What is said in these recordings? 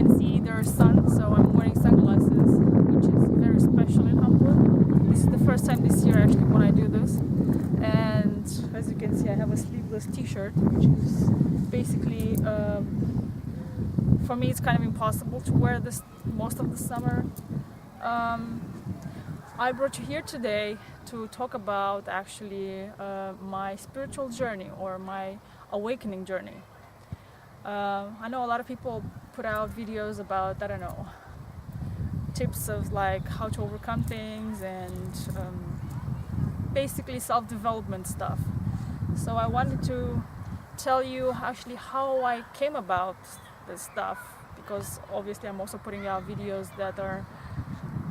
can see, there's sun, so I'm wearing sunglasses, which is very special in Hamburg. This is the first time this year actually when I do this. And as you can see, I have a sleeveless t-shirt, which is basically, for me it's kind of impossible to wear this most of the summer. I brought you here today to talk about actually my spiritual journey or my awakening journey. I know a lot of people put out videos about, I don't know, tips of like how to overcome things and basically self-development stuff. So I wanted to tell you actually how I came about this stuff, because obviously I'm also putting out videos that are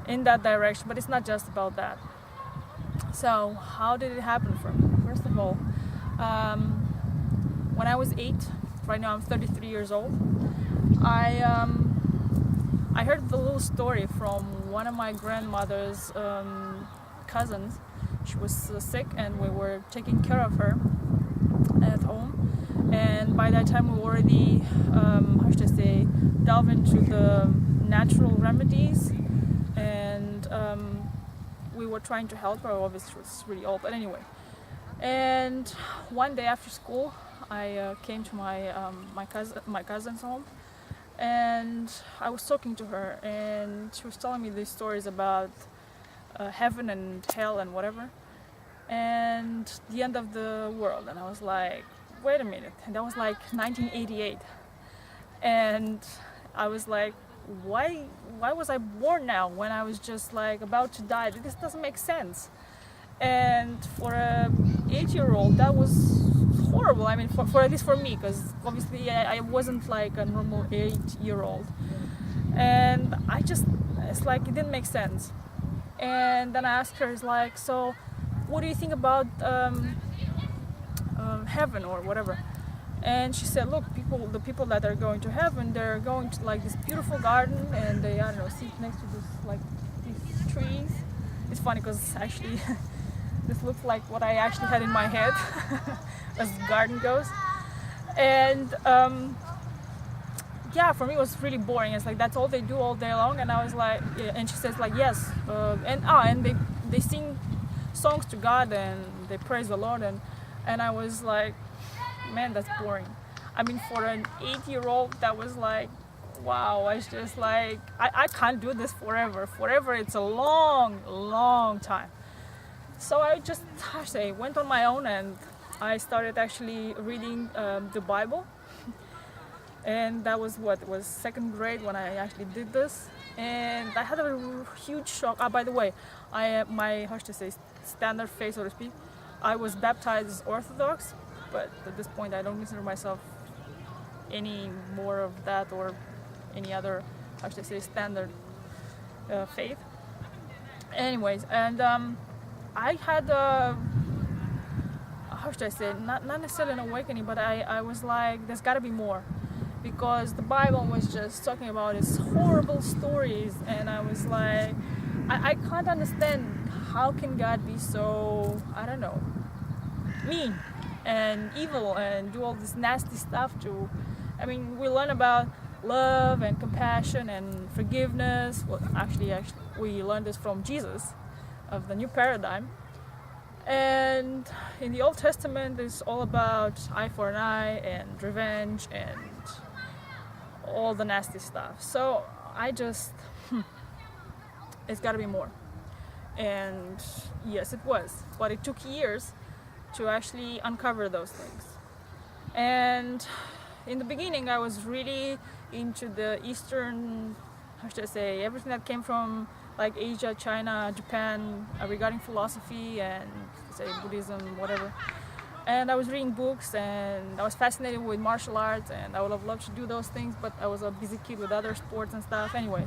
in that direction, but it's not just about that. So how did it happen for me? First of all, when I was 8, right now I'm 33 years old, I heard the little story from one of my grandmother's cousins. She was sick and we were taking care of her at home, and by that time we already how should I say, delve into the natural remedies, and we were trying to help her. Obviously she was really old, but anyway. And one day after school I came to my cousin's home, and I was talking to her, and she was telling me these stories about heaven and hell and whatever, and the end of the world. And I was like, wait a minute. And that was like 1988, and I was like, why was I born now when I was just like about to die? This doesn't make sense. And for a 8-year-old that was horrible. I mean, for at least for me, because obviously I wasn't like a normal 8-year-old, and it's like it didn't make sense. And then I asked her, it's like, so what do you think about heaven or whatever? And she said, look, the people that are going to heaven, they're going to like this beautiful garden, and they, I don't know, sit next to this like these trees. It's funny because actually this looks like what I actually had in my head as garden goes. And yeah, for me it was really boring. It's like that's all they do all day long. And I was like, yeah. And she says like, yes, and they sing songs to God and they praise the Lord, and I was like, man, that's boring. I mean, for an 8-year-old that was like, wow. I was just like, I can't do this forever. It's a long time. So I just, went on my own, and I started actually reading the Bible. And that was second grade when I actually did this. And I had a huge shock. By the way, my standard faith, so to speak, I was baptized as Orthodox, but at this point I don't consider myself any more of that or any other, standard faith. Anyways, and I had not necessarily an awakening, but I was like, there's got to be more, because the Bible was just talking about these horrible stories, and I was like, I can't understand how can God be so, I don't know, mean and evil and do all this nasty stuff to, I mean, we learn about love and compassion and forgiveness. Well, actually we learned this from Jesus of the new paradigm. And in the Old Testament it's all about eye for an eye and revenge and all the nasty stuff. So I just it's got to be more. And yes, it was, but it took years to actually uncover those things. And in the beginning I was really into the Eastern, everything that came from like Asia, China, Japan, regarding philosophy and Buddhism, whatever. And I was reading books, and I was fascinated with martial arts, and I would have loved to do those things, but I was a busy kid with other sports and stuff. Anyway,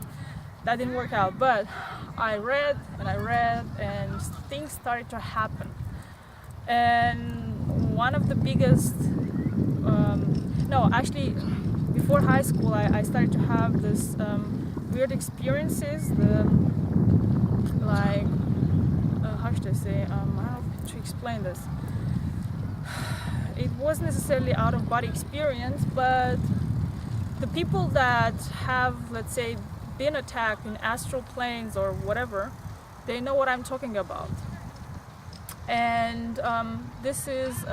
that didn't work out. But I read, and things started to happen. And one of the biggest, before high school, I started to have this weird experiences. I don't know how to explain this. It wasn't necessarily out of body experience, but the people that have, let's say, been attacked in astral planes or whatever, they know what I'm talking about. And this is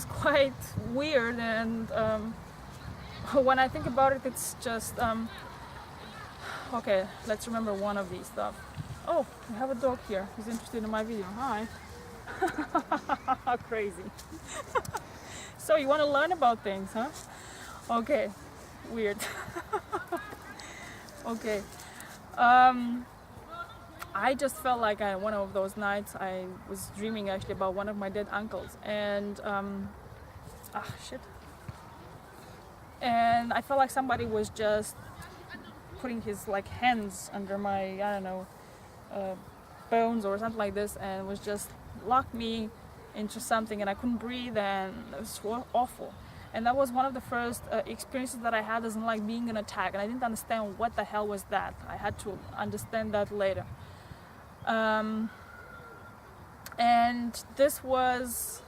quite weird, and when I think about it, it's just okay. Let's remember one of these stuff. Oh, we have a dog here. He's interested in my video. Hi. Crazy. So you want to learn about things, huh? Okay. Weird. Okay. I just felt like one of those nights I was dreaming actually about one of my dead uncles, and shit. And I felt like somebody was just putting his like hands under my, I don't know, bones or something like this, and was just locked me into something, and I couldn't breathe, and it was so awful. And that was one of the first experiences that I had as in like being an attack, and I didn't understand what the hell was that. I had to understand that later. And this was,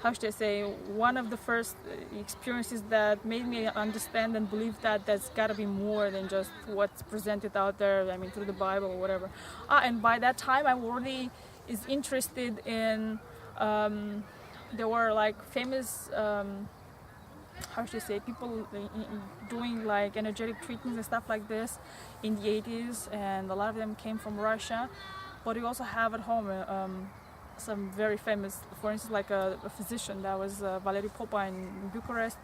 how should I say, one of the first experiences that made me understand and believe that there's got to be more than just what's presented out there, I mean, through the Bible or whatever. And by that time, I already is interested in, there were like famous, how should I say, people doing like energetic treatments and stuff like this in the 80s, and a lot of them came from Russia. But we also have at home some very famous, for instance, like a physician that was Valery Popa in Bucharest,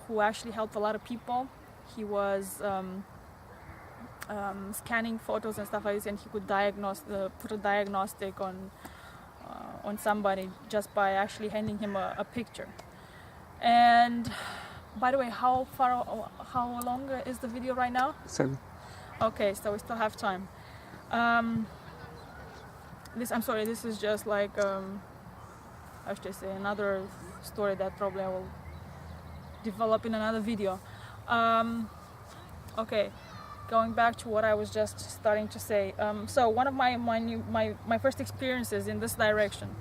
who actually helped a lot of people. He was scanning photos and stuff like this, and he could put a diagnostic on somebody just by actually handing him a picture. And by the way, how long is the video right now? 7. Okay, so we still have time. This is just like, how should I say, another story that probably I will develop in another video. Okay, going back to what I was just starting to say. So one of my first experiences in this direction.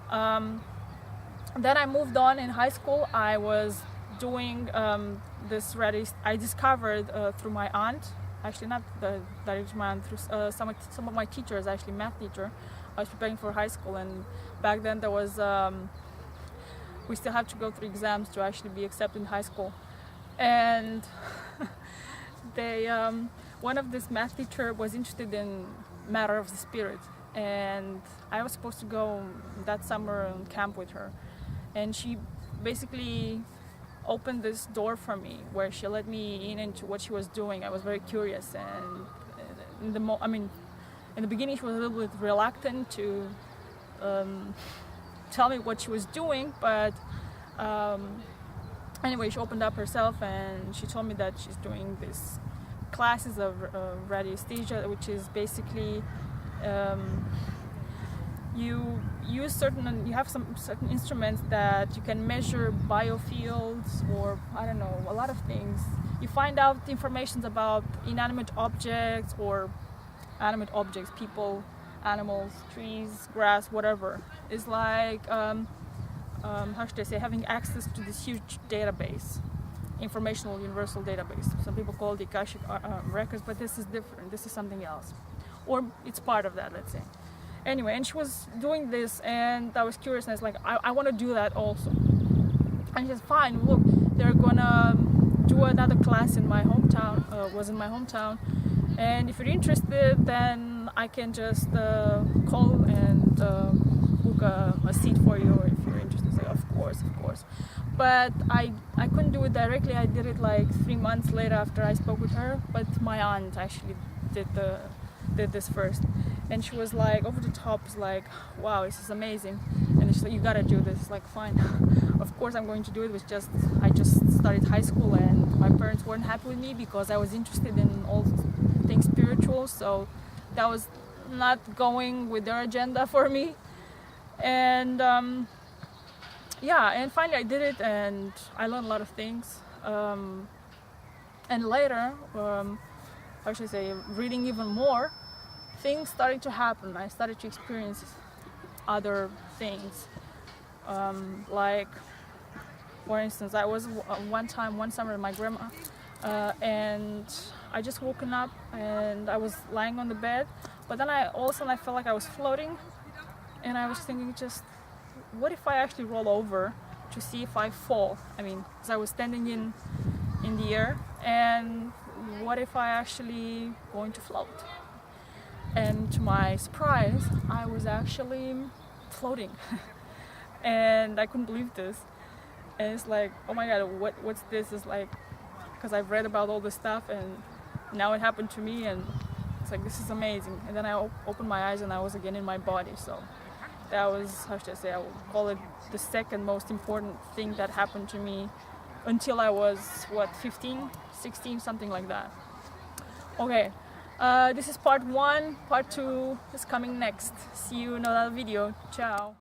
Then I moved on in high school. I was doing this I discovered through my aunt. Actually, not directly my aunt, through some of my teachers, actually math teacher. I was preparing for high school, and back then there was, we still have to go through exams to actually be accepted in high school. And they, one of this math teacher was interested in matter of the spirit, and I was supposed to go that summer on camp with her. And she basically opened this door for me where she let me in into what she was doing. I was very curious, and in the beginning she was a little bit reluctant to tell me what she was doing, but anyway, she opened up herself and she told me that she's doing these classes of radiesthesia, which is basically you have some certain instruments that you can measure biofields, or I don't know, a lot of things. You find out information about inanimate objects or animate objects, people, animals, trees, grass, whatever. It's like how should I say, having access to this huge database, informational universal database. Some people call it Akashic records, but this is different. This is something else, or it's part of that, let's say. Anyway, and she was doing this, and I was curious, and I was like, I want to do that also. And she said, fine, look, they're gonna do another class in my hometown, was in my hometown, and if you're interested, then I can just call and book a seat for you, or if you're interested. Say, of course. But I couldn't do it directly. I did it like 3 months later after I spoke with her, but my aunt actually did this first. And she was like over the top, like, wow, this is amazing. And she's like, you gotta do this. Like, fine, of course I'm going to do it. It was just, I just started high school, and my parents weren't happy with me because I was interested in all things spiritual, so that was not going with their agenda for me. And yeah, and finally I did it, and I learned a lot of things. And later, how should I say, reading even more, things started to happen. I started to experience other things, like For instance, I was one summer with my grandma, and I just woken up and I was lying on the bed, but then all of a sudden I felt like I was floating, and I was thinking, just what if I actually roll over to see if I fall? I mean, because I was standing in the air, and what if I actually going to float? And to my surprise, I was actually floating. And I couldn't believe this. And it's like, oh my god, what's this? It's like, because I've read about all this stuff and now it happened to me, and it's like, this is amazing. And then I opened my eyes and I was again in my body. So that was, how should I say, I would call it the second most important thing that happened to me until I was, 15, 16, something like that. Okay, this is part 1. Part 2 is coming next. See you in another video. Ciao.